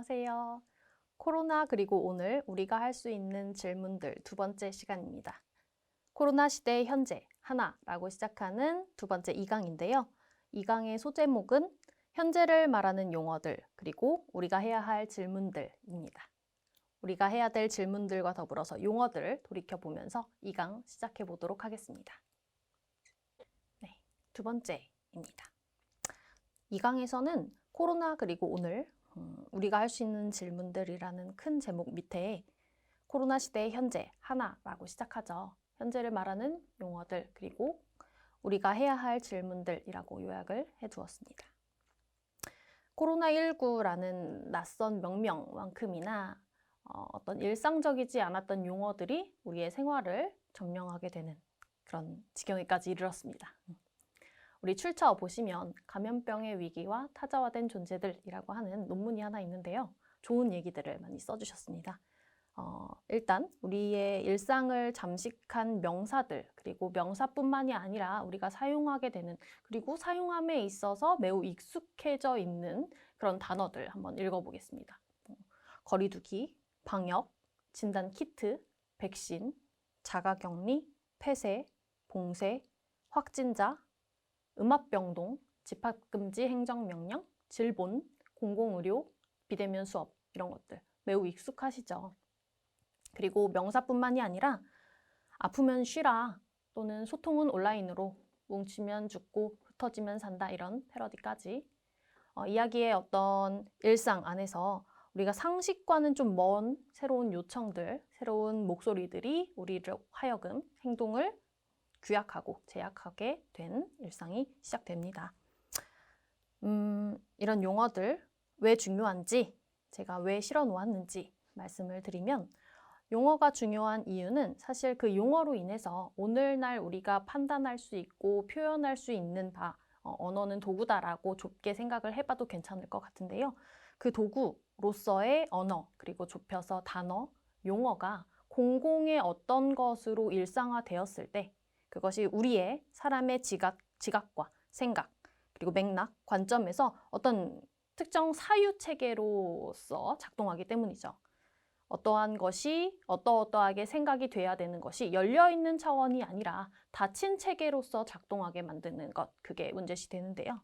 안녕하세요. 코로나 그리고 오늘 우리가 할 수 있는 질문들 두 번째 시간입니다. 코로나 시대의 현재 하나라고 시작하는 두 번째 2강인데요. 2강의 소제목은 현재를 말하는 용어들 그리고 우리가 해야 할 질문들입니다. 우리가 해야 될 질문들과 더불어서 용어들을 돌이켜보면서 2강 시작해 보도록 하겠습니다. 네, 두 번째입니다. 2강에서는 코로나 그리고 오늘 우리가 할 수 있는 질문들이라는 큰 제목 밑에 코로나 시대의 현재 하나라고 시작하죠. 현재를 말하는 용어들 그리고 우리가 해야 할 질문들이라고 요약을 해두었습니다. 코로나19라는 낯선 명명만큼이나 어떤 일상적이지 않았던 용어들이 우리의 생활을 점령하게 되는 그런 지경에까지 이르렀습니다. 우리 출처 보시면 감염병의 위기와 타자화된 존재들이라고 하는 논문이 하나 있는데요. 좋은 얘기들을 많이 써주셨습니다. 일단 우리의 일상을 잠식한 명사들 그리고 명사뿐만이 아니라 우리가 사용하게 되는 그리고 사용함에 있어서 매우 익숙해져 있는 그런 단어들 한번 읽어보겠습니다. 거리두기, 방역, 진단키트, 백신, 자가격리, 폐쇄, 봉쇄, 확진자, 음압병동, 집합금지 행정명령, 질본, 공공의료, 비대면 수업 이런 것들 매우 익숙하시죠. 그리고 명사뿐만이 아니라 아프면 쉬라 또는 소통은 온라인으로 뭉치면 죽고 흩어지면 산다 이런 패러디까지 이야기의 어떤 일상 안에서 우리가 상식과는 좀 먼 새로운 요청들, 새로운 목소리들이 우리를 하여금 행동을 규약하고 제약하게 된 일상이 시작됩니다. 이런 용어들 왜 중요한지, 제가 왜 실어 놓았는지 말씀을 드리면 용어가 중요한 이유는 사실 그 용어로 인해서 오늘날 우리가 판단할 수 있고 표현할 수 있는 바, 언어는 도구다라고 좁게 생각을 해봐도 괜찮을 것 같은데요. 그 도구로서의 언어, 그리고 좁혀서 단어, 용어가 공공의 어떤 것으로 일상화되었을 때 그것이 우리의 사람의 지각과 생각, 그리고 맥락, 관점에서 어떤 특정 사유체계로서 작동하기 때문이죠. 어떠한 것이 어떠하게 생각이 돼야 되는 것이 열려있는 차원이 아니라 닫힌 체계로서 작동하게 만드는 것, 그게 문제시 되는데요.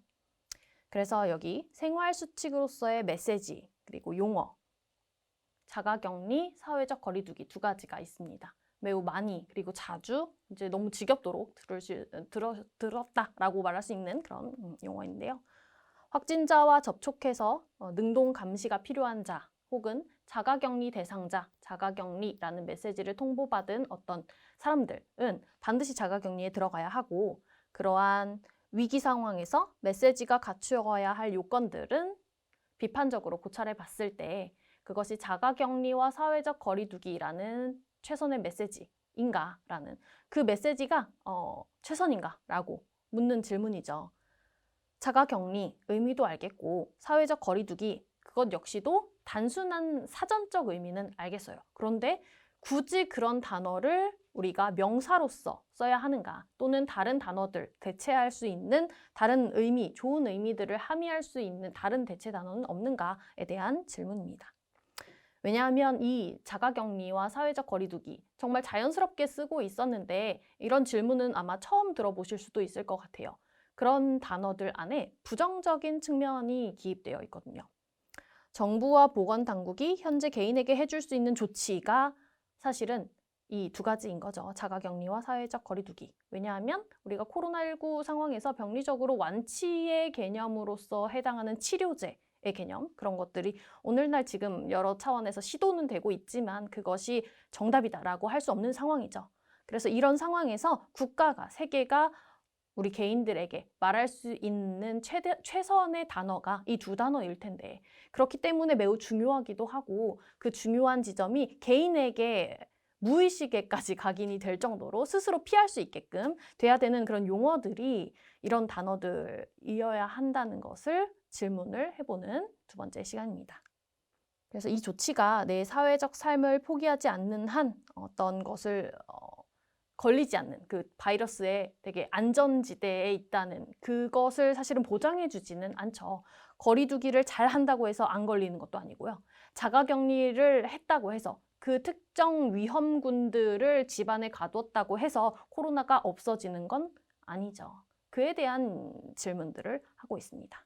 그래서 여기 생활수칙으로서의 메시지, 그리고 용어, 자가격리, 사회적 거리두기 두 가지가 있습니다. 매우 많이 그리고 자주 이제 너무 지겹도록 들었다라고 말할 수 있는 그런 용어인데요. 확진자와 접촉해서 능동 감시가 필요한 자 혹은 자가격리 대상자, 자가격리라는 메시지를 통보받은 어떤 사람들은 반드시 자가격리에 들어가야 하고 그러한 위기 상황에서 메시지가 갖추어야 할 요건들은 비판적으로 고찰해 봤을 때 그것이 자가격리와 사회적 거리두기라는 최선의 메시지인가라는 그 메시지가 최선인가라고 묻는 질문이죠. 자가격리 의미도 알겠고 사회적 거리두기 그것 역시도 단순한 사전적 의미는 알겠어요. 그런데 굳이 그런 단어를 우리가 명사로서 써야 하는가 또는 다른 단어들 대체할 수 있는 다른 의미, 좋은 의미들을 함의할 수 있는 다른 대체 단어는 없는가에 대한 질문입니다. 왜냐하면 이 자가격리와 사회적 거리두기 정말 자연스럽게 쓰고 있었는데 이런 질문은 아마 처음 들어보실 수도 있을 것 같아요. 그런 단어들 안에 부정적인 측면이 기입되어 있거든요. 정부와 보건당국이 현재 개인에게 해줄 수 있는 조치가 사실은 이 두 가지인 거죠. 자가격리와 사회적 거리두기. 왜냐하면 우리가 코로나19 상황에서 병리적으로 완치의 개념으로서 해당하는 치료제 의 개념, 그런 것들이 오늘날 지금 여러 차원에서 시도는 되고 있지만 그것이 정답이다라고 할 수 없는 상황이죠. 그래서 이런 상황에서 국가가, 세계가 우리 개인들에게 말할 수 있는 최선의 단어가 이 두 단어일 텐데 그렇기 때문에 매우 중요하기도 하고 그 중요한 지점이 개인에게 무의식에까지 각인이 될 정도로 스스로 피할 수 있게끔 돼야 되는 그런 용어들이 이런 단어들이어야 한다는 것을 질문을 해보는 두 번째 시간입니다. 그래서 이 조치가 내 사회적 삶을 포기하지 않는 한 어떤 것을 걸리지 않는 그 바이러스의 되게 안전지대에 있다는 그것을 사실은 보장해주지는 않죠. 거리두기를 잘 한다고 해서 안 걸리는 것도 아니고요. 자가격리를 했다고 해서 그 특정 위험군들을 집안에 가뒀다고 해서 코로나가 없어지는 건 아니죠. 그에 대한 질문들을 하고 있습니다.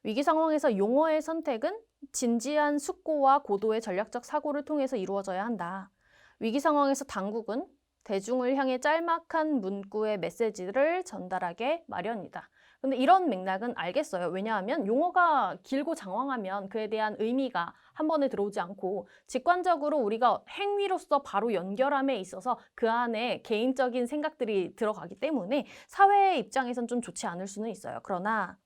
위기 상황에서 용어의 선택은 진지한 숙고와 고도의 전략적 사고를 통해서 이루어져야 한다. 위기 상황에서 당국은 대중을 향해 짤막한 문구의 메시지를 전달하게 마련이다. 근데 이런 맥락은 알겠어요. 왜냐하면 용어가 길고 장황하면 그에 대한 의미가 한 번에 들어오지 않고 직관적으로 우리가 행위로서 바로 연결함에 있어서 그 안에 개인적인 생각들이 들어가기 때문에 사회의 입장에선 좀 좋지 않을 수는 있어요. 그러나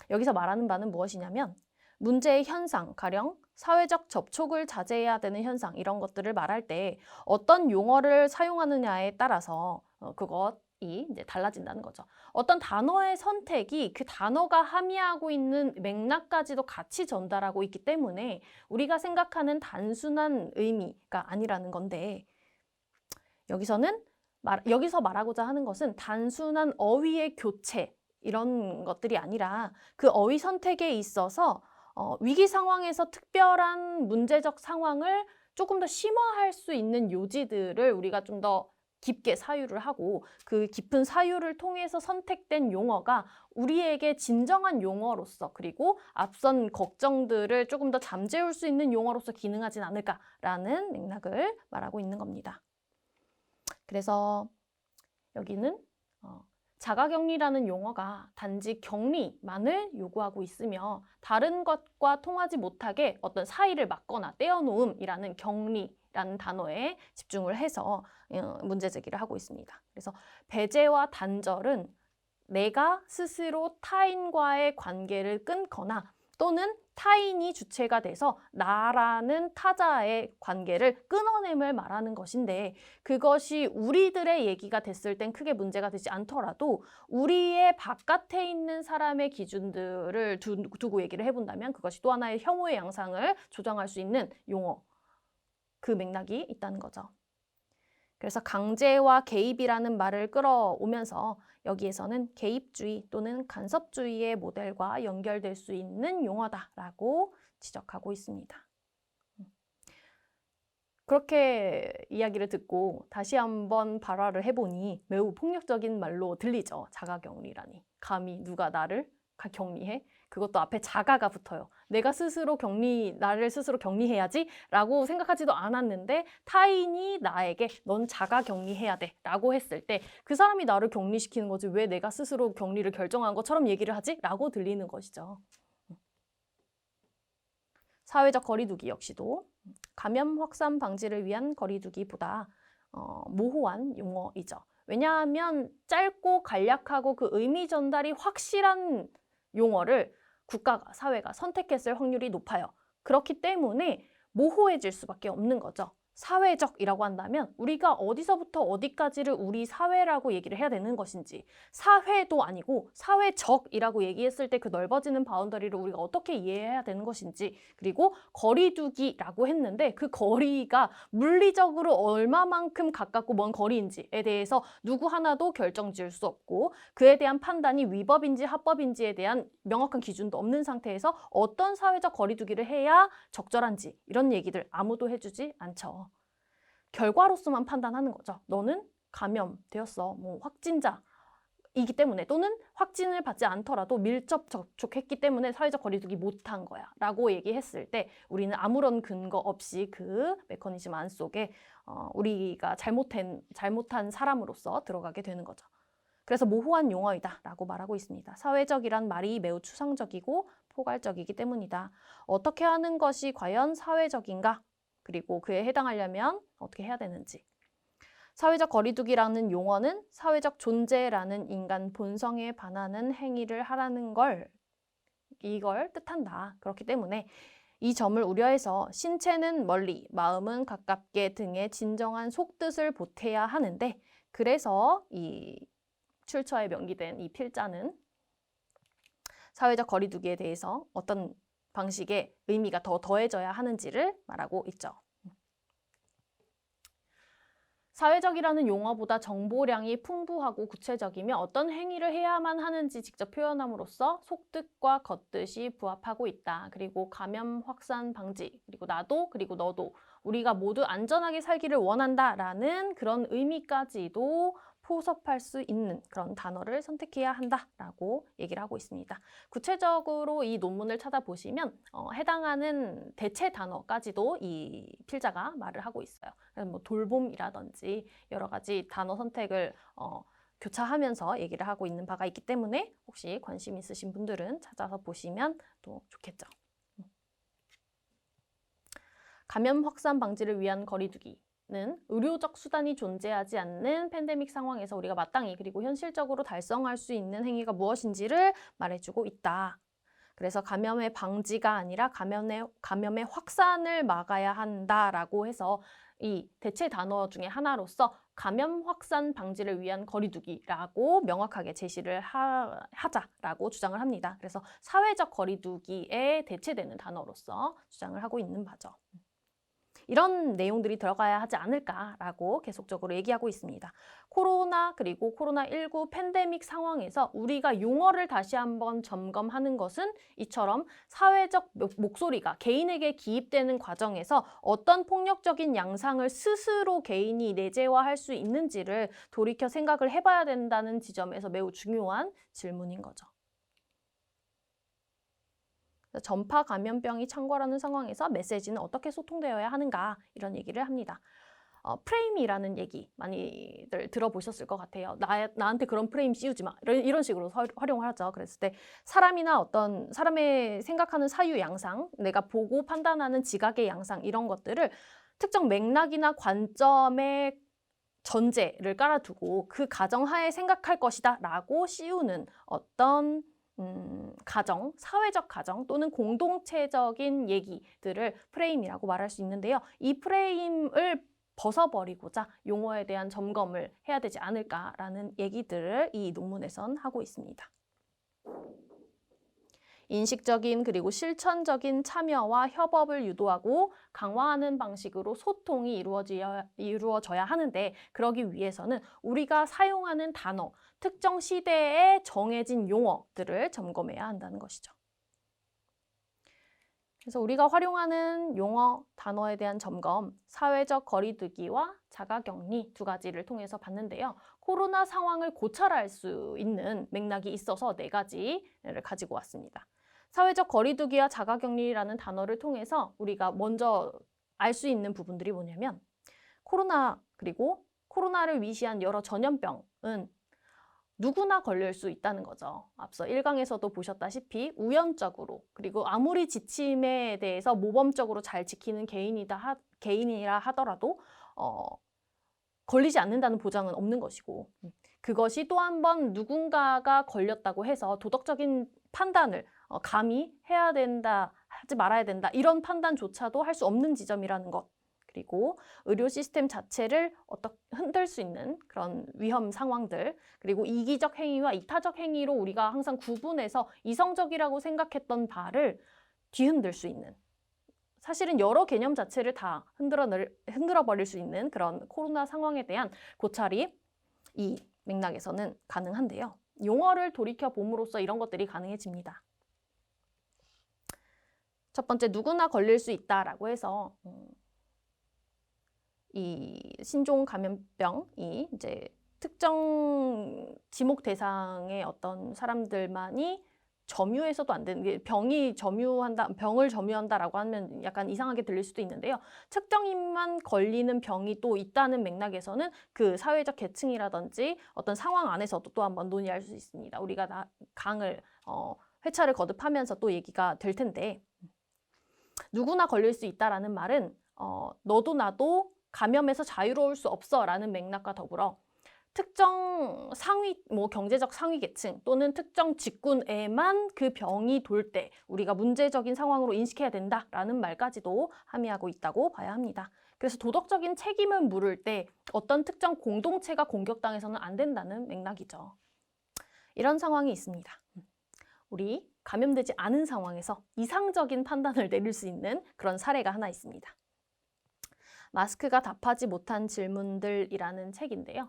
여기서 말하는 바는 무엇이냐면 문제의 현상, 가령 사회적 접촉을 자제해야 되는 현상 이런 것들을 말할 때 어떤 용어를 사용하느냐에 따라서 그것이 이제 달라진다는 거죠. 어떤 단어의 선택이 그 단어가 함의하고 있는 맥락까지도 같이 전달하고 있기 때문에 우리가 생각하는 단순한 의미가 아니라는 건데 여기서 말하고자 하는 것은 단순한 어휘의 교체 이런 것들이 아니라 그 어휘 선택에 있어서 위기 상황에서 특별한 문제적 상황을 조금 더 심화할 수 있는 요지들을 우리가 좀 더 깊게 사유를 하고 그 깊은 사유를 통해서 선택된 용어가 우리에게 진정한 용어로서 그리고 앞선 걱정들을 조금 더 잠재울 수 있는 용어로서 기능하진 않을까라는 맥락을 말하고 있는 겁니다. 그래서 여기는 자가격리라는 용어가 단지 격리만을 요구하고 있으며 다른 것과 통하지 못하게 어떤 사이를 막거나 떼어놓음이라는 격리라는 단어에 집중을 해서 문제 제기를 하고 있습니다. 그래서 배제와 단절은 내가 스스로 타인과의 관계를 끊거나 또는 타인이 주체가 돼서 나라는 타자의 관계를 끊어냄을 말하는 것인데 그것이 우리들의 얘기가 됐을 땐 크게 문제가 되지 않더라도 우리의 바깥에 있는 사람의 기준들을 두고 얘기를 해본다면 그것이 또 하나의 혐오의 양상을 조장할 수 있는 용어, 그 맥락이 있다는 거죠. 그래서 강제와 개입이라는 말을 끌어오면서 여기에서는 개입주의 또는 간섭주의의 모델과 연결될 수 있는 용어다라고 지적하고 있습니다. 그렇게 이야기를 듣고 다시 한번 발화를 해보니 매우 폭력적인 말로 들리죠. 자가격리라니. 감히 누가 나를 격리해? 그것도 앞에 자가가 붙어요. 내가 스스로 나를 스스로 격리해야지 라고 생각하지도 않았는데 타인이 나에게 넌 자가 격리해야 돼 라고 했을 때 그 사람이 나를 격리시키는 거지 왜 내가 스스로 격리를 결정한 것처럼 얘기를 하지? 라고 들리는 것이죠. 사회적 거리두기 역시도 감염 확산 방지를 위한 거리두기보다 모호한 용어이죠. 왜냐하면 짧고 간략하고 그 의미 전달이 확실한 용어를 국가가, 사회가 선택했을 확률이 높아요. 그렇기 때문에 모호해질 수밖에 없는 거죠. 사회적이라고 한다면 우리가 어디서부터 어디까지를 우리 사회라고 얘기를 해야 되는 것인지 사회도 아니고 사회적이라고 얘기했을 때 그 넓어지는 바운더리를 우리가 어떻게 이해해야 되는 것인지 그리고 거리두기라고 했는데 그 거리가 물리적으로 얼마만큼 가깝고 먼 거리인지에 대해서 누구 하나도 결정 지을 수 없고 그에 대한 판단이 위법인지 합법인지에 대한 명확한 기준도 없는 상태에서 어떤 사회적 거리두기를 해야 적절한지 이런 얘기들 아무도 해주지 않죠. 결과로서만 판단하는 거죠. 너는 감염되었어. 뭐 확진자이기 때문에 또는 확진을 받지 않더라도 밀접 접촉했기 때문에 사회적 거리두기 못한 거야 라고 얘기했을 때 우리는 아무런 근거 없이 그 메커니즘 안 속에 우리가 잘못한 사람으로서 들어가게 되는 거죠. 그래서 모호한 용어이다 라고 말하고 있습니다. 사회적이란 말이 매우 추상적이고 포괄적이기 때문이다. 어떻게 하는 것이 과연 사회적인가? 그리고 그에 해당하려면 어떻게 해야 되는지. 사회적 거리두기라는 용어는 사회적 존재라는 인간 본성에 반하는 행위를 하라는 이걸 뜻한다. 그렇기 때문에 이 점을 우려해서 신체는 멀리, 마음은 가깝게 등의 진정한 속뜻을 보태야 하는데 그래서 이 출처에 명기된 이 필자는 사회적 거리두기에 대해서 어떤 방식의 의미가 더 더해져야 하는지를 말하고 있죠. 사회적이라는 용어보다 정보량이 풍부하고 구체적이며 어떤 행위를 해야만 하는지 직접 표현함으로써 속뜻과 겉뜻이 부합하고 있다. 그리고 감염 확산 방지, 그리고 나도, 그리고 너도 우리가 모두 안전하게 살기를 원한다라는 그런 의미까지도 포섭할 수 있는 그런 단어를 선택해야 한다라고 얘기를 하고 있습니다. 구체적으로 이 논문을 찾아보시면 해당하는 대체 단어까지도 이 필자가 말을 하고 있어요. 그래서 뭐 돌봄이라든지 여러 가지 단어 선택을 교차하면서 얘기를 하고 있는 바가 있기 때문에 혹시 관심 있으신 분들은 찾아서 보시면 또 좋겠죠. 감염 확산 방지를 위한 거리두기. 는 의료적 수단이 존재하지 않는 팬데믹 상황에서 우리가 마땅히 그리고 현실적으로 달성할 수 있는 행위가 무엇인지를 말해주고 있다. 그래서 감염의 방지가 아니라 감염의 확산을 막아야 한다라고 해서 이 대체 단어 중에 하나로서 감염 확산 방지를 위한 거리두기라고 명확하게 제시를 하자라고 주장을 합니다. 그래서 사회적 거리두기에 대체되는 단어로서 주장을 하고 있는 바죠. 이런 내용들이 들어가야 하지 않을까라고 계속적으로 얘기하고 있습니다. 코로나 그리고 코로나19 팬데믹 상황에서 우리가 용어를 다시 한번 점검하는 것은 이처럼 사회적 목소리가 개인에게 기입되는 과정에서 어떤 폭력적인 양상을 스스로 개인이 내재화할 수 있는지를 돌이켜 생각을 해봐야 된다는 지점에서 매우 중요한 질문인 거죠. 전파 감염병이 창궐하는 상황에서 메시지는 어떻게 소통되어야 하는가 이런 얘기를 합니다. 프레임이라는 얘기 많이들 들어보셨을 것 같아요. 나한테 그런 프레임 씌우지 마. 이런 식으로 활용을 하죠. 그랬을 때 사람이나 어떤 사람의 생각하는 사유 양상, 내가 보고 판단하는 지각의 양상 이런 것들을 특정 맥락이나 관점의 전제를 깔아두고 그 가정하에 생각할 것이다 라고 씌우는 어떤 가정, 사회적 가정 또는 공동체적인 얘기들을 프레임이라고 말할 수 있는데요. 이 프레임을 벗어버리고자 용어에 대한 점검을 해야 되지 않을까라는 얘기들을 이 논문에선 하고 있습니다. 인식적인 그리고 실천적인 참여와 협업을 유도하고 강화하는 방식으로 소통이 이루어져야 하는데 그러기 위해서는 우리가 사용하는 단어, 특정 시대에 정해진 용어들을 점검해야 한다는 것이죠. 그래서 우리가 활용하는 용어, 단어에 대한 점검, 사회적 거리두기와 자가격리 두 가지를 통해서 봤는데요. 코로나 상황을 고찰할 수 있는 맥락이 있어서 네 가지를 가지고 왔습니다. 사회적 거리두기와 자가격리라는 단어를 통해서 우리가 먼저 알 수 있는 부분들이 뭐냐면 코로나 그리고 코로나를 위시한 여러 전염병은 누구나 걸릴 수 있다는 거죠. 앞서 1강에서도 보셨다시피 우연적으로 그리고 아무리 지침에 대해서 모범적으로 잘 지키는 개인이라 하더라도 걸리지 않는다는 보장은 없는 것이고 그것이 또 한 번 누군가가 걸렸다고 해서 도덕적인 판단을 감히 해야 된다, 하지 말아야 된다 이런 판단조차도 할 수 없는 지점이라는 것. 그리고 의료 시스템 자체를 흔들 수 있는 그런 위험 상황들, 그리고 이기적 행위와 이타적 행위로 우리가 항상 구분해서 이성적이라고 생각했던 바를 뒤흔들 수 있는, 사실은 여러 개념 자체를 다 흔들어 버릴 수 있는 그런 코로나 상황에 대한 고찰이 이 맥락에서는 가능한데요. 용어를 돌이켜 봄으로써 이런 것들이 가능해집니다. 첫 번째, 누구나 걸릴 수 있다라고 해서 이 신종 감염병이 이제 특정 지목 대상의 어떤 사람들만이 점유해서도 안 되는, 병을 점유한다라고 하면 약간 이상하게 들릴 수도 있는데요. 특정인만 걸리는 병이 또 있다는 맥락에서는 그 사회적 계층이라든지 어떤 상황 안에서도 또 한번 논의할 수 있습니다. 우리가 회차를 거듭하면서 또 얘기가 될 텐데, 누구나 걸릴 수 있다라는 말은 너도 나도 감염에서 자유로울 수 없어 라는 맥락과 더불어 특정 상위, 경제적 상위 계층 또는 특정 직군에만 그 병이 돌 때 우리가 문제적인 상황으로 인식해야 된다라는 말까지도 함의하고 있다고 봐야 합니다. 그래서 도덕적인 책임을 물을 때 어떤 특정 공동체가 공격당해서는 안 된다는 맥락이죠. 이런 상황이 있습니다. 우리 감염되지 않은 상황에서 이상적인 판단을 내릴 수 있는 그런 사례가 하나 있습니다. 마스크가 답하지 못한 질문들이라는 책인데요.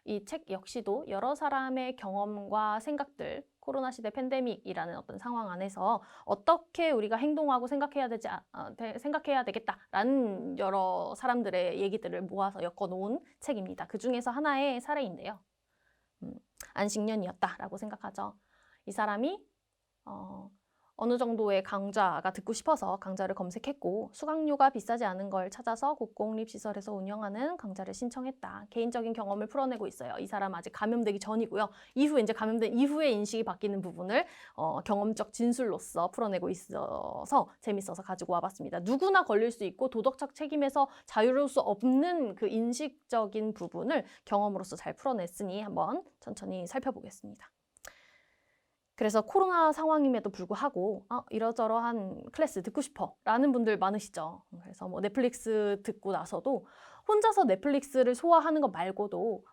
이 책 역시도 여러 사람의 경험과 생각들, 코로나 시대 팬데믹이라는 어떤 상황 안에서 어떻게 우리가 행동하고 생각해야 되겠다라는 여러 사람들의 얘기들을 모아서 엮어놓은 책입니다. 그 중에서 하나의 사례인데요. 안식년이었다라고 생각하죠. 이 사람이 어느 정도의 강좌가 듣고 싶어서 강좌를 검색했고 수강료가 비싸지 않은 걸 찾아서 국공립시설에서 운영하는 강좌를 신청했다. 개인적인 경험을 풀어내고 있어요. 이 사람 아직 감염되기 전이고요. 이후에 이제 감염된 이후에 인식이 바뀌는 부분을 경험적 진술로서 풀어내고 있어서 재밌어서 가지고 와봤습니다. 누구나 걸릴 수 있고 도덕적 책임에서 자유로울 수 없는 그 인식적인 부분을 경험으로서 잘 풀어냈으니 한번 천천히 살펴보겠습니다. 그래서 코로나 상황임에도 불구하고 이러저러한 클래스 듣고 싶어 라는 분들 많으시죠. 그래서 뭐 넷플릭스 듣고 나서도 혼자서 넷플릭스를 소화하는 것 말고도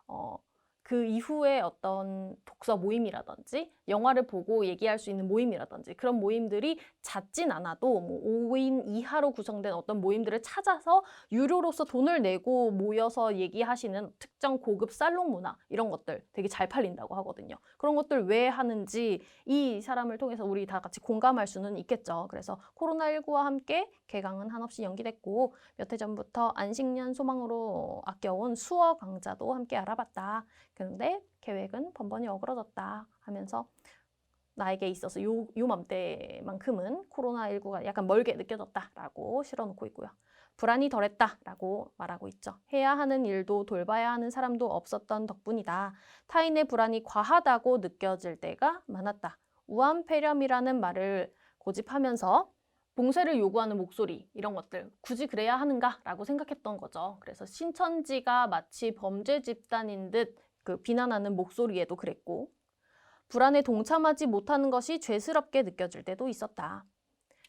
그 이후에 어떤 독서 모임이라든지 영화를 보고 얘기할 수 있는 모임이라든지 그런 모임들이 잦진 않아도 뭐 5인 이하로 구성된 어떤 모임들을 찾아서 유료로서 돈을 내고 모여서 얘기하시는 특정 고급 살롱 문화 이런 것들 되게 잘 팔린다고 하거든요. 그런 것들 왜 하는지 이 사람을 통해서 우리 다 같이 공감할 수는 있겠죠. 그래서 코로나19와 함께 개강은 한없이 연기됐고 몇 해 전부터 안식년 소망으로 아껴온 수어 강좌도 함께 알아봤다. 그런데 계획은 번번이 어그러졌다 하면서 나에게 있어서 요맘때만큼은 코로나19가 약간 멀게 느껴졌다라고 실어놓고 있고요. 불안이 덜했다라고 말하고 있죠. 해야 하는 일도 돌봐야 하는 사람도 없었던 덕분이다. 타인의 불안이 과하다고 느껴질 때가 많았다. 우한폐렴이라는 말을 고집하면서 봉쇄를 요구하는 목소리 이런 것들 굳이 그래야 하는가라고 생각했던 거죠. 그래서 신천지가 마치 범죄 집단인 듯 그 비난하는 목소리에도 그랬고 불안에 동참하지 못하는 것이 죄스럽게 느껴질 때도 있었다.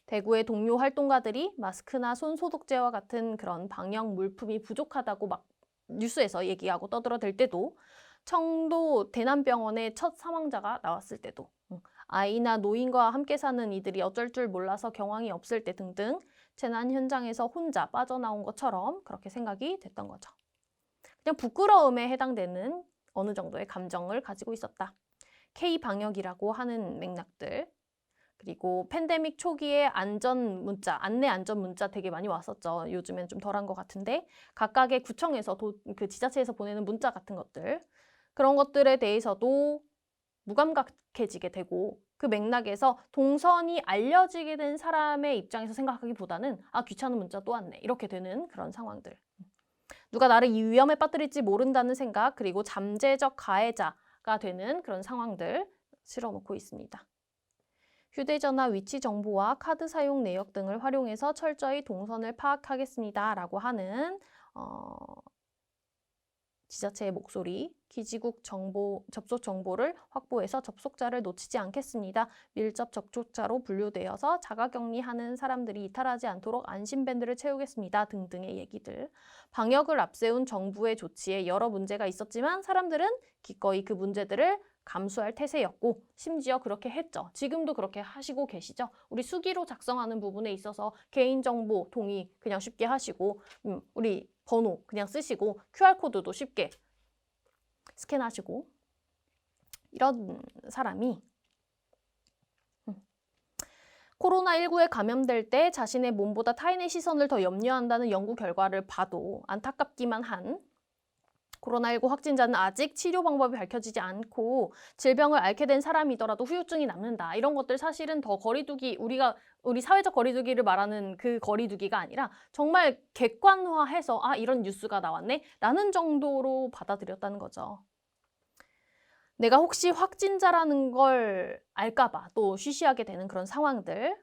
대구의 동료 활동가들이 마스크나 손소독제와 같은 그런 방역 물품이 부족하다고 막 뉴스에서 얘기하고 떠들어댈 때도 청도 대남병원의 첫 사망자가 나왔을 때도 아이나 노인과 함께 사는 이들이 어쩔 줄 몰라서 경황이 없을 때 등등 재난 현장에서 혼자 빠져나온 것처럼 그렇게 생각이 됐던 거죠. 그냥 부끄러움에 해당되는 어느 정도의 감정을 가지고 있었다. K-방역이라고 하는 맥락들 그리고 팬데믹 초기에 안전 문자, 안내 안전 문자 되게 많이 왔었죠. 요즘엔 좀 덜한 것 같은데 각각의 구청에서 그 지자체에서 보내는 문자 같은 것들 그런 것들에 대해서도 무감각해지게 되고 그 맥락에서 동선이 알려지게 된 사람의 입장에서 생각하기보다는 귀찮은 문자 또 왔네 이렇게 되는 그런 상황들. 누가 나를 이 위험에 빠뜨릴지 모른다는 생각 그리고 잠재적 가해자가 되는 그런 상황들 실어놓고 있습니다. 휴대전화 위치 정보와 카드 사용 내역 등을 활용해서 철저히 동선을 파악하겠습니다. 라고 하는 지자체의 목소리, 기지국 접속 정보를 확보해서 접속자를 놓치지 않겠습니다. 밀접 접촉자로 분류되어서 자가격리하는 사람들이 이탈하지 않도록 안심밴드를 채우겠습니다. 등등의 얘기들. 방역을 앞세운 정부의 조치에 여러 문제가 있었지만 사람들은 기꺼이 그 문제들을 감수할 태세였고 심지어 그렇게 했죠. 지금도 그렇게 하시고 계시죠. 우리 수기로 작성하는 부분에 있어서 개인정보 동의 그냥 쉽게 하시고 우리 번호 그냥 쓰시고 QR코드도 쉽게 스캔하시고 이런 사람이 코로나19에 감염될 때 자신의 몸보다 타인의 시선을 더 염려한다는 연구 결과를 봐도 안타깝기만 한 코로나19 확진자는 아직 치료 방법이 밝혀지지 않고 질병을 앓게 된 사람이더라도 후유증이 남는다. 이런 것들 사실은 더 거리두기, 우리 사회적 거리두기를 말하는 그 거리두기가 아니라 정말 객관화해서 이런 뉴스가 나왔네? 라는 정도로 받아들였다는 거죠. 내가 혹시 확진자라는 걸 알까봐 또 쉬쉬하게 되는 그런 상황들.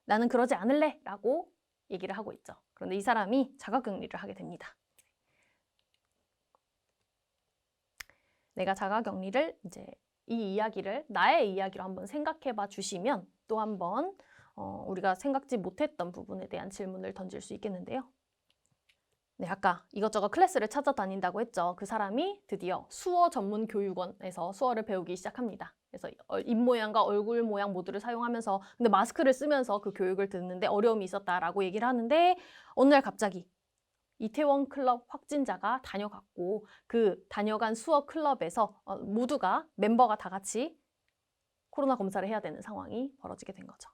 나는 그러지 않을래 라고 얘기를 하고 있죠. 그런데 이 사람이 자가격리를 하게 됩니다. 내가 자가격리를 이제 이 이야기를 나의 이야기로 한번 생각해 봐 주시면 또 한번 우리가 생각지 못했던 부분에 대한 질문을 던질 수 있겠는데요. 네, 아까 이것저것 클래스를 찾아다닌다고 했죠. 그 사람이 드디어 수어 전문 교육원에서 수어를 배우기 시작합니다. 그래서 입모양과 얼굴 모양 모두를 사용하면서 근데 마스크를 쓰면서 그 교육을 듣는데 어려움이 있었다라고 얘기를 하는데 어느 날 갑자기 이태원 클럽 확진자가 다녀갔고 그 다녀간 수어 클럽에서 모두가 멤버가 다 같이 코로나 검사를 해야 되는 상황이 벌어지게 된 거죠.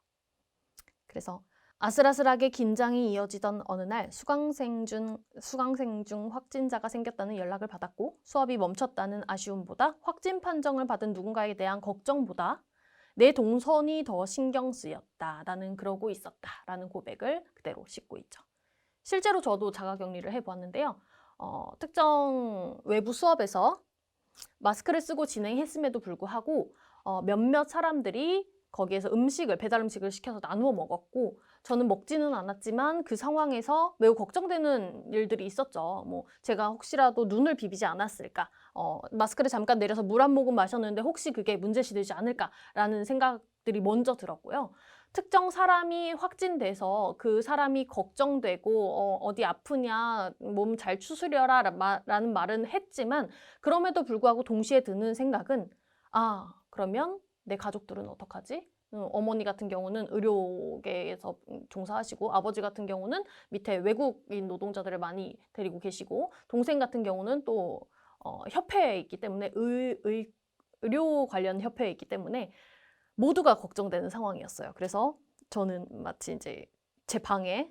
그래서 아슬아슬하게 긴장이 이어지던 어느 날 수강생 중 확진자가 생겼다는 연락을 받았고 수업이 멈췄다는 아쉬움보다 확진 판정을 받은 누군가에 대한 걱정보다 내 동선이 더 신경 쓰였다. 나는 그러고 있었다. 라는 고백을 그대로 싣고 있죠. 실제로 저도 자가격리를 해보았는데요. 특정 외부 수업에서 마스크를 쓰고 진행했음에도 불구하고 몇몇 사람들이 거기에서 배달 음식을 시켜서 나누어 먹었고 저는 먹지는 않았지만 그 상황에서 매우 걱정되는 일들이 있었죠. 뭐 제가 혹시라도 눈을 비비지 않았을까, 마스크를 잠깐 내려서 물 한 모금 마셨는데 혹시 그게 문제시 되지 않을까라는 생각들이 먼저 들었고요. 특정 사람이 확진돼서 그 사람이 걱정되고 어디 아프냐, 몸 잘 추스려라 라는 말은 했지만 그럼에도 불구하고 동시에 드는 생각은 그러면 내 가족들은 어떡하지? 어머니 같은 경우는 의료계에서 종사하시고 아버지 같은 경우는 밑에 외국인 노동자들을 많이 데리고 계시고 동생 같은 경우는 또 협회에 있기 때문에 의료 관련 협회에 있기 때문에 모두가 걱정되는 상황이었어요. 그래서 저는 마치 이제 제 방에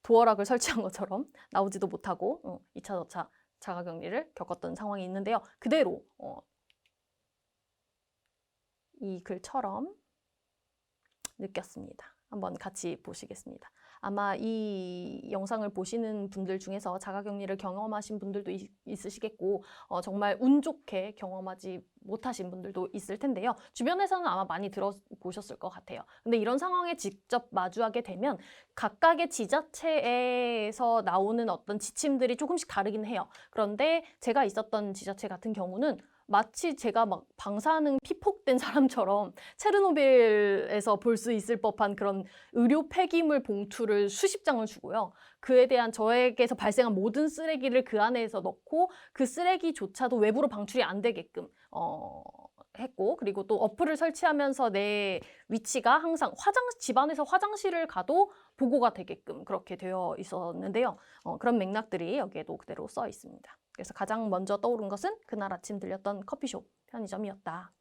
도어락을 설치한 것처럼 나오지도 못하고 2차, 저차 자가격리를 겪었던 상황이 있는데요. 그대로 이 글처럼 느꼈습니다. 한번 같이 보시겠습니다. 아마 이 영상을 보시는 분들 중에서 자가격리를 경험하신 분들도 있으시겠고 정말 운 좋게 경험하지 못하신 분들도 있을 텐데요. 주변에서는 아마 많이 들어보셨을 것 같아요. 근데 이런 상황에 직접 마주하게 되면 각각의 지자체에서 나오는 어떤 지침들이 조금씩 다르긴 해요. 그런데 제가 있었던 지자체 같은 경우는 마치 제가 막 방사능 피폭된 사람처럼 체르노빌에서 볼 수 있을 법한 그런 의료 폐기물 봉투를 수십 장을 주고요. 그에 대한 저에게서 발생한 모든 쓰레기를 그 안에서 넣고 그 쓰레기조차도 외부로 방출이 안 되게끔 했고 그리고 또 어플을 설치하면서 내 위치가 항상 집안에서 화장실을 가도 보고가 되게끔 그렇게 되어 있었는데요. 그런 맥락들이 여기에도 그대로 써 있습니다. 그래서 가장 먼저 떠오른 것은 그날 아침 들렸던 커피숍, 편의점이었다.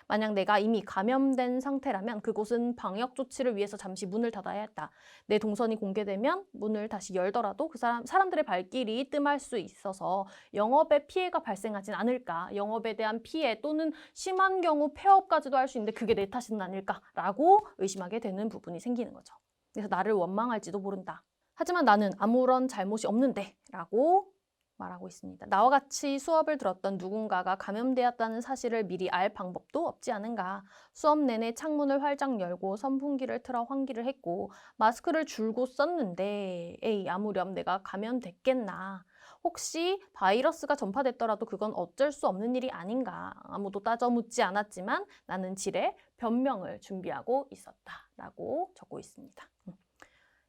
만약 내가 이미 감염된 상태라면 그곳은 방역 조치를 위해서 잠시 문을 닫아야 했다. 내 동선이 공개되면 문을 다시 열더라도 그 사람들의 발길이 뜸할 수 있어서 영업에 피해가 발생하진 않을까. 영업에 대한 피해 또는 심한 경우 폐업까지도 할 수 있는데 그게 내 탓은 아닐까라고 의심하게 되는 부분이 생기는 거죠. 그래서 나를 원망할지도 모른다. 하지만 나는 아무런 잘못이 없는데 라고 말하고 있습니다. 나와 같이 수업을 들었던 누군가가 감염되었다는 사실을 미리 알 방법도 없지 않은가. 수업 내내 창문을 활짝 열고 선풍기를 틀어 환기를 했고 마스크를 줄곧 썼는데 아무렴 내가 감염됐겠나. 혹시 바이러스가 전파됐더라도 그건 어쩔 수 없는 일이 아닌가. 아무도 따져 묻지 않았지만 나는 지레 변명을 준비하고 있었다. 라고 적고 있습니다.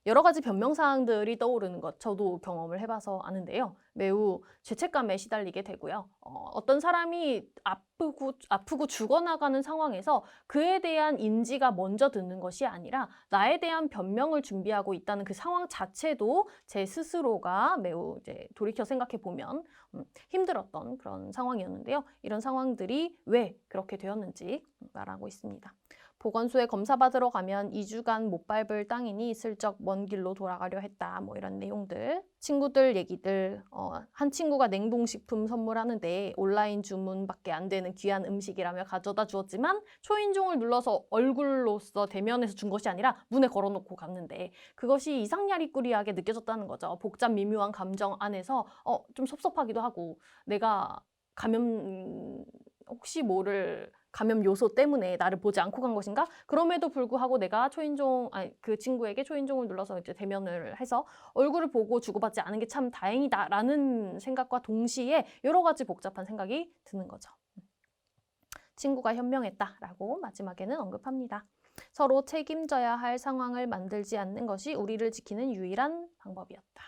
여러 가지 변명사항들이 떠오르는 것 저도 경험을 해봐서 아는데요. 매우 죄책감에 시달리게 되고요. 어떤 사람이 아프고 죽어나가는 상황에서 그에 대한 인지가 먼저 드는 것이 아니라 나에 대한 변명을 준비하고 있다는 그 상황 자체도 제 스스로가 매우 이제 돌이켜 생각해 보면 힘들었던 그런 상황이었는데요. 이런 상황들이 왜 그렇게 되었는지 말하고 있습니다. 보건소에 검사받으러 가면 2주간 못 밟을 땅이니 슬쩍 먼 길로 돌아가려 했다. 뭐 이런 내용들. 친구들 얘기들. 한 친구가 냉동식품 선물하는데 온라인 주문밖에 안 되는 귀한 음식이라며 가져다 주었지만 초인종을 눌러서 얼굴로서 대면해서 준 것이 아니라 문에 걸어놓고 갔는데 그것이 이상야리꾸리하게 느껴졌다는 거죠. 복잡 미묘한 감정 안에서 좀 섭섭하기도 하고 내가 혹시 모를 감염 요소 때문에 나를 보지 않고 간 것인가? 그럼에도 불구하고 내가 그 친구에게 초인종을 눌러서 이제 대면을 해서 얼굴을 보고 주고받지 않은 게 참 다행이다라는 생각과 동시에 여러 가지 복잡한 생각이 드는 거죠. 친구가 현명했다라고 마지막에는 언급합니다. 서로 책임져야 할 상황을 만들지 않는 것이 우리를 지키는 유일한 방법이었다.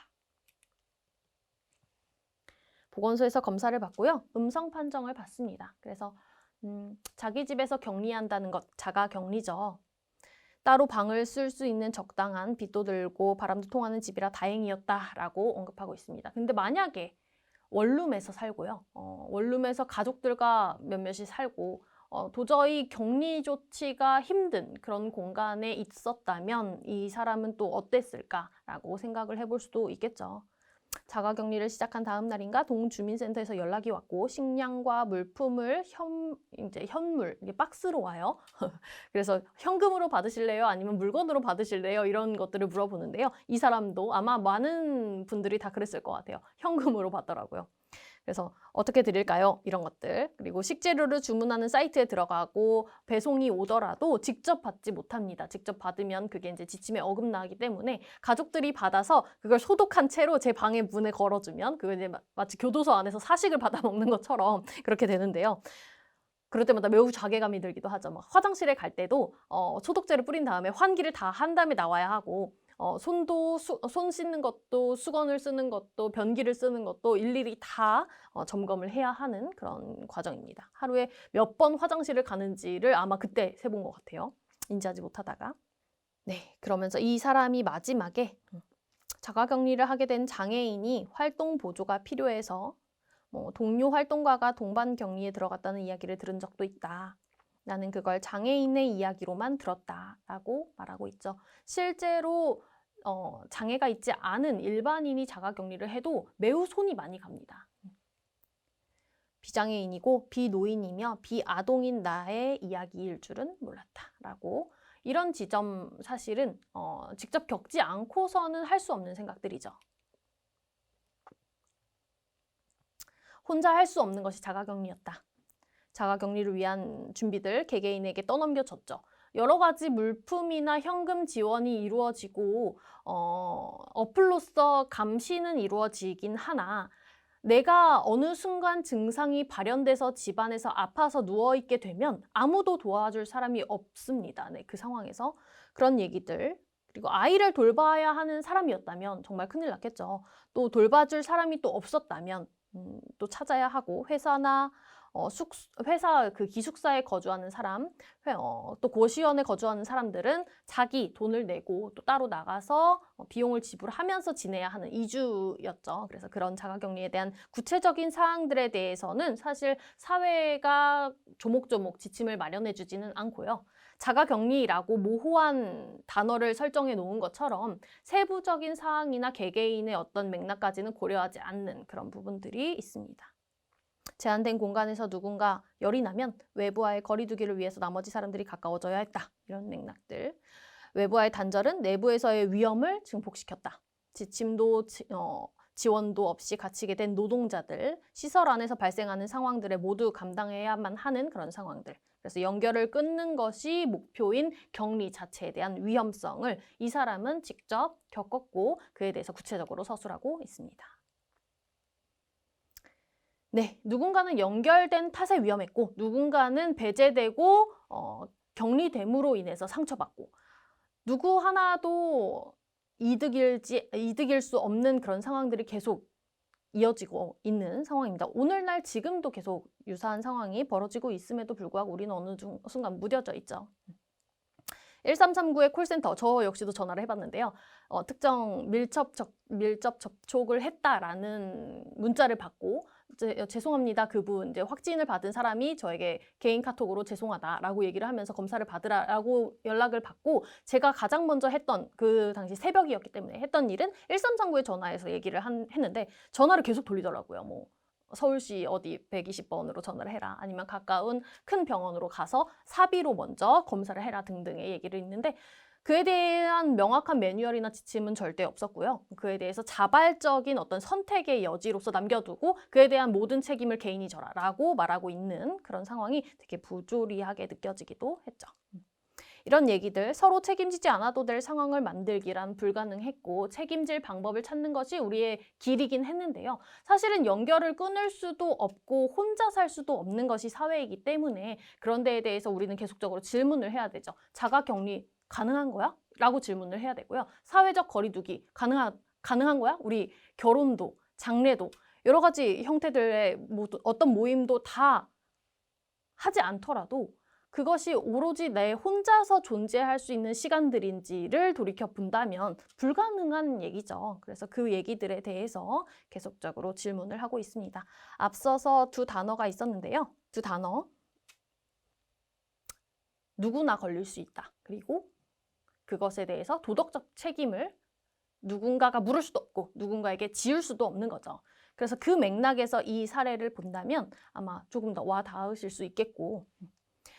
보건소에서 검사를 받고요. 음성 판정을 받습니다. 그래서 자기 집에서 격리한다는 것, 자가격리죠. 따로 방을 쓸 수 있는 적당한 빛도 들고 바람도 통하는 집이라 다행이었다라고 언급하고 있습니다. 근데 만약에 원룸에서 살고요. 원룸에서 가족들과 몇몇이 살고 도저히 격리 조치가 힘든 그런 공간에 있었다면 이 사람은 또 어땠을까라고 생각을 해볼 수도 있겠죠. 자가격리를 시작한 다음 날인가 동주민센터에서 연락이 왔고 식량과 물품을 현물, 이게 박스로 와요. 그래서 현금으로 받으실래요? 아니면 물건으로 받으실래요? 이런 것들을 물어보는데요. 이 사람도 아마 많은 분들이 다 그랬을 것 같아요. 현금으로 받더라고요. 그래서 어떻게 드릴까요? 이런 것들. 그리고 식재료를 주문하는 사이트에 들어가고 배송이 오더라도 직접 받지 못합니다. 직접 받으면 그게 이제 지침에 어긋나기 때문에 가족들이 받아서 그걸 소독한 채로 제 방의 문에 걸어주면 그거 이제 마치 교도소 안에서 사식을 받아 먹는 것처럼 그렇게 되는데요. 그럴 때마다 매우 자괴감이 들기도 하죠. 막 화장실에 갈 때도 소독제를 뿌린 다음에 환기를 다 한 다음에 나와야 하고 손 씻는 것도 수건을 쓰는 것도 변기를 쓰는 것도 일일이 다 점검을 해야 하는 그런 과정입니다. 하루에 몇 번 화장실을 가는지를 아마 그때 세본 것 같아요. 인지하지 못하다가. 네, 그러면서 이 사람이 마지막에 자가격리를 하게 된 장애인이 활동 보조가 필요해서 동료 활동가가 동반 격리에 들어갔다는 이야기를 들은 적도 있다. 나는 그걸 장애인의 이야기로만 들었다라고 말하고 있죠. 실제로 장애가 있지 않은 일반인이 자가격리를 해도 매우 손이 많이 갑니다. 비장애인이고 비노인이며 비아동인 나의 이야기일 줄은 몰랐다라고. 이런 지점 사실은 직접 겪지 않고서는 할 수 없는 생각들이죠. 혼자 할 수 없는 것이 자가격리였다. 자가격리를 위한 준비들 개개인에게 떠넘겨졌죠. 여러 가지 물품이나 현금 지원이 이루어지고 어플로서 감시는 이루어지긴 하나 내가 어느 순간 증상이 발현돼서 집안에서 아파서 누워있게 되면 아무도 도와줄 사람이 없습니다. 네, 그 상황에서 그런 얘기들 그리고 아이를 돌봐야 하는 사람이었다면 정말 큰일 났겠죠. 또 돌봐줄 사람이 또 없었다면 또 찾아야 하고 회사나 회사 그 기숙사에 거주하는 사람, 또 고시원에 거주하는 사람들은 자기 돈을 내고 또 따로 나가서 비용을 지불하면서 지내야 하는 이주였죠. 그래서 그런 자가격리에 대한 구체적인 사항들에 대해서는 사실 사회가 조목조목 지침을 마련해 주지는 않고요. 자가격리라고 모호한 단어를 설정해 놓은 것처럼 세부적인 사항이나 개개인의 어떤 맥락까지는 고려하지 않는 그런 부분들이 있습니다. 제한된 공간에서 누군가 열이 나면 외부와의 거리 두기를 위해서 나머지 사람들이 가까워져야 했다. 이런 맥락들. 외부와의 단절은 내부에서의 위험을 증폭시켰다. 지침도 지원도 없이 갇히게 된 노동자들, 시설 안에서 발생하는 상황들에 모두 감당해야만 하는 그런 상황들. 그래서 연결을 끊는 것이 목표인 격리 자체에 대한 위험성을 이 사람은 직접 겪었고 그에 대해서 구체적으로 서술하고 있습니다. 네, 누군가는 연결된 탓에 위험했고 누군가는 배제되고 격리됨으로 인해서 상처받고 누구 하나도 이득일 수 없는 그런 상황들이 계속 이어지고 있는 상황입니다. 오늘날 지금도 계속 유사한 상황이 벌어지고 있음에도 불구하고 우리는 어느 순간 무뎌져 있죠. 1339의 콜센터, 저 역시도 전화를 해봤는데요. 특정 밀접 접촉을 했다라는 문자를 받고 죄송합니다. 그분 이제 확진을 받은 사람이 저에게 개인 카톡으로 죄송하다라고 얘기를 하면서 검사를 받으라고 연락을 받고 제가 가장 먼저 했던 그 당시 새벽이었기 때문에 했던 일은 1339에 전화해서 얘기를 했는데 전화를 계속 돌리더라고요. 뭐 서울시 어디 120번으로 전화를 해라 아니면 가까운 큰 병원으로 가서 사비로 먼저 검사를 해라 등등의 얘기를 있는데 그에 대한 명확한 매뉴얼이나 지침은 절대 없었고요. 그에 대해서 자발적인 어떤 선택의 여지로서 남겨두고 그에 대한 모든 책임을 개인이 져라 라고 말하고 있는 그런 상황이 되게 부조리하게 느껴지기도 했죠. 이런 얘기들 서로 책임지지 않아도 될 상황을 만들기란 불가능했고 책임질 방법을 찾는 것이 우리의 길이긴 했는데요. 사실은 연결을 끊을 수도 없고 혼자 살 수도 없는 것이 사회이기 때문에 그런 데에 대해서 우리는 계속적으로 질문을 해야 되죠. 자가격리 가능한 거야? 라고 질문을 해야 되고요. 사회적 거리두기 가능한 거야? 우리 결혼도 장례도 여러 가지 형태들의 어떤 모임도 다 하지 않더라도 그것이 오로지 내 혼자서 존재할 수 있는 시간들인지를 돌이켜 본다면 불가능한 얘기죠. 그래서 그 얘기들에 대해서 계속적으로 질문을 하고 있습니다. 앞서서 두 단어가 있었는데요. 두 단어. 누구나 걸릴 수 있다. 그리고 그것에 대해서 도덕적 책임을 누군가가 물을 수도 없고 누군가에게 지을 수도 없는 거죠. 그래서 그 맥락에서 이 사례를 본다면 아마 조금 더 와 닿으실 수 있겠고,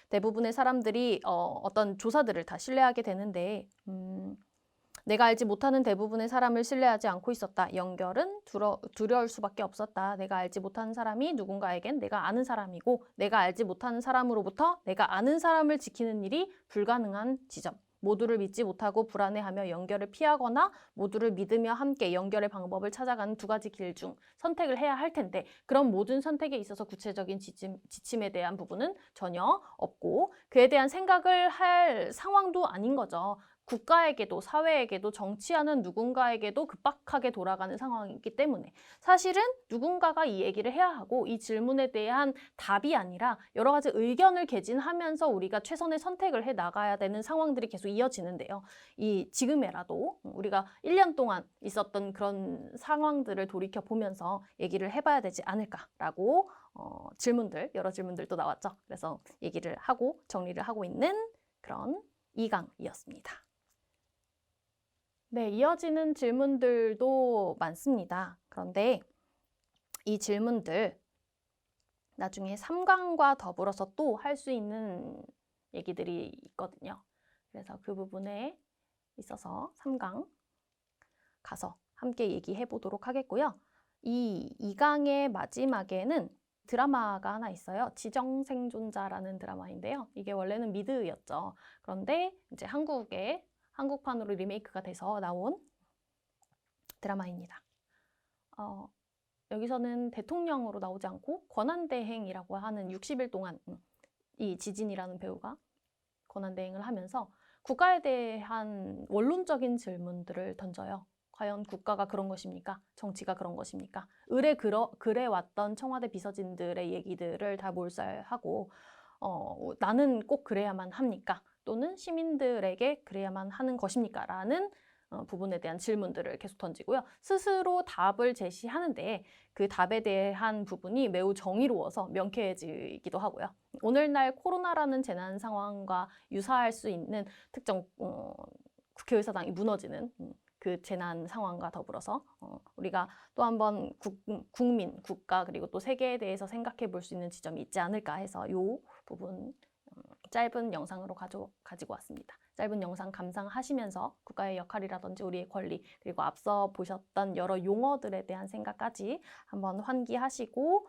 대부분의 사람들이 어떤 조사들을 다 신뢰하게 되는데 내가 알지 못하는 대부분의 사람을 신뢰하지 않고 있었다. 연결은 두려울 수밖에 없었다. 내가 알지 못하는 사람이 누군가에겐 내가 아는 사람이고 내가 알지 못하는 사람으로부터 내가 아는 사람을 지키는 일이 불가능한 지점. 모두를 믿지 못하고 불안해하며 연결을 피하거나 모두를 믿으며 함께 연결의 방법을 찾아가는 두 가지 길 중 선택을 해야 할 텐데 그런 모든 선택에 있어서 구체적인 지침에 대한 부분은 전혀 없고 그에 대한 생각을 할 상황도 아닌 거죠. 국가에게도 사회에게도 정치하는 누군가에게도 급박하게 돌아가는 상황이기 때문에 사실은 누군가가 이 얘기를 해야 하고 이 질문에 대한 답이 아니라 여러 가지 의견을 개진하면서 우리가 최선의 선택을 해 나가야 되는 상황들이 계속 이어지는데요. 이 지금에라도 우리가 1년 동안 있었던 그런 상황들을 돌이켜 보면서 얘기를 해봐야 되지 않을까라고 여러 질문들도 나왔죠. 그래서 얘기를 하고 정리를 하고 있는 그런 2강이었습니다. 네, 이어지는 질문들도 많습니다. 그런데 이 질문들 나중에 3강과 더불어서 또 할 수 있는 얘기들이 있거든요. 그래서 그 부분에 있어서 3강 가서 함께 얘기해 보도록 하겠고요. 이 2강의 마지막에는 드라마가 하나 있어요. 지정생존자라는 드라마인데요. 이게 원래는 미드였죠. 그런데 이제 한국판으로 리메이크가 돼서 나온 드라마입니다. 여기서는 대통령으로 나오지 않고 권한대행이라고 하는 60일 동안 이 지진이라는 배우가 권한대행을 하면서 국가에 대한 원론적인 질문들을 던져요. 과연 국가가 그런 것입니까? 정치가 그런 것입니까? 그래왔던 청와대 비서진들의 얘기들을 다 몰살하고 나는 꼭 그래야만 합니까? 또는 시민들에게 그래야만 하는 것입니까? 라는 부분에 대한 질문들을 계속 던지고요. 스스로 답을 제시하는데 그 답에 대한 부분이 매우 정의로워서 명쾌해지기도 하고요. 오늘날 코로나라는 재난 상황과 유사할 수 있는 특정 국회의사당이 무너지는 그 재난 상황과 더불어서 우리가 또 한번 국민, 국가 그리고 또 세계에 대해서 생각해 볼 수 있는 지점이 있지 않을까 해서 이 부분 짧은 영상으로 가지고 왔습니다. 짧은 영상 감상하시면서 국가의 역할이라든지 우리의 권리 그리고 앞서 보셨던 여러 용어들에 대한 생각까지 한번 환기하시고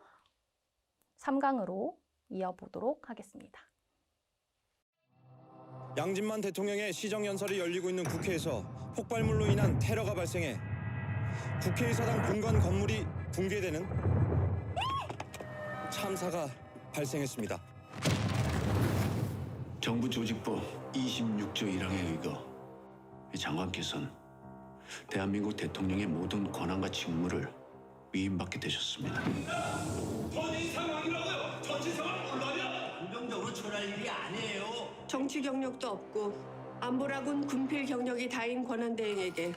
3강으로 이어보도록 하겠습니다. 양진만 대통령의 시정연설이 열리고 있는 국회에서 폭발물로 인한 테러가 발생해 국회의사당 본관 건물이 붕괴되는 참사가 발생했습니다. 정부 조직법 26조 1항에 의거 장관께서는 대한민국 대통령의 모든 권한과 직무를 위임받게 되셨습니다. 전이 상황이라고요. 전시 상황 언론이야. 공정적으로 전할 일이 아니에요. 정치 경력도 없고 안보라군 군필 경력이 다인 권한대행에게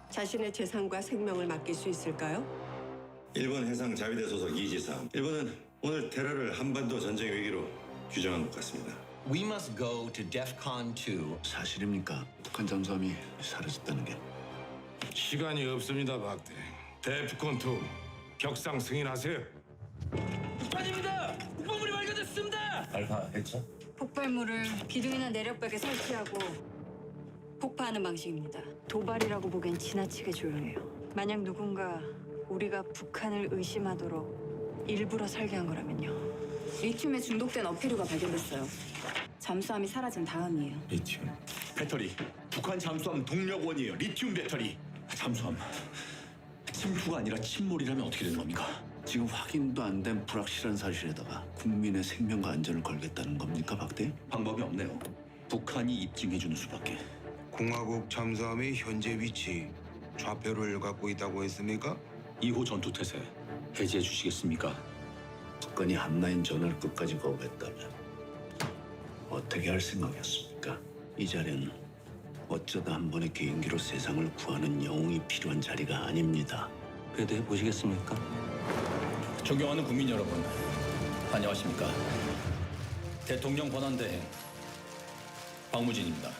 자신의 재산과 생명을 맡길 수 있을까요? 일본 해상 자위대 소속 이지상. 일본은 오늘 테러를 한반도 전쟁 위기로 규정한 것 같습니다. We must go to DEFCON 2. 사실입니까? 북한 잠수함이 사라졌다는 게. 시간이 없습니다, 박대. 데프콘2 격상 승인하세요. 북한입니다. 폭발물이 발견됐습니다. 알파 해체? 폭발물을 기둥이나 내력벽에 설치하고 폭파하는 방식입니다. 도발이라고 보기엔 지나치게 조용해요. 만약 누군가 우리가 북한을 의심하도록 일부러 설계한 거라면요. 리튬에 중독된 어피류가 발견됐어요. 잠수함이 사라진 다음이에요. 리튬 배터리. 북한 잠수함 동력원이에요. 리튬 배터리. 잠수함 침투가 아니라 침몰이라면 어떻게 되는 겁니까? 지금 확인도 안 된 불확실한 사실에다가 국민의 생명과 안전을 걸겠다는 겁니까, 박대? 방법이 없네요. 북한이 입증해주는 수밖에. 공화국 잠수함의 현재 위치, 좌표를 갖고 있다고 했습니까? 2호 전투태세 해제해 주시겠습니까? 북한이 한라인 전화를 끝까지 거부했다면 어떻게 할 생각이었습니까? 이 자리는 어쩌다 한 번의 개인기로 세상을 구하는 영웅이 필요한 자리가 아닙니다. 배대해 보시겠습니까? 존경하는 국민 여러분, 안녕하십니까? 대통령 권한대행 박무진입니다.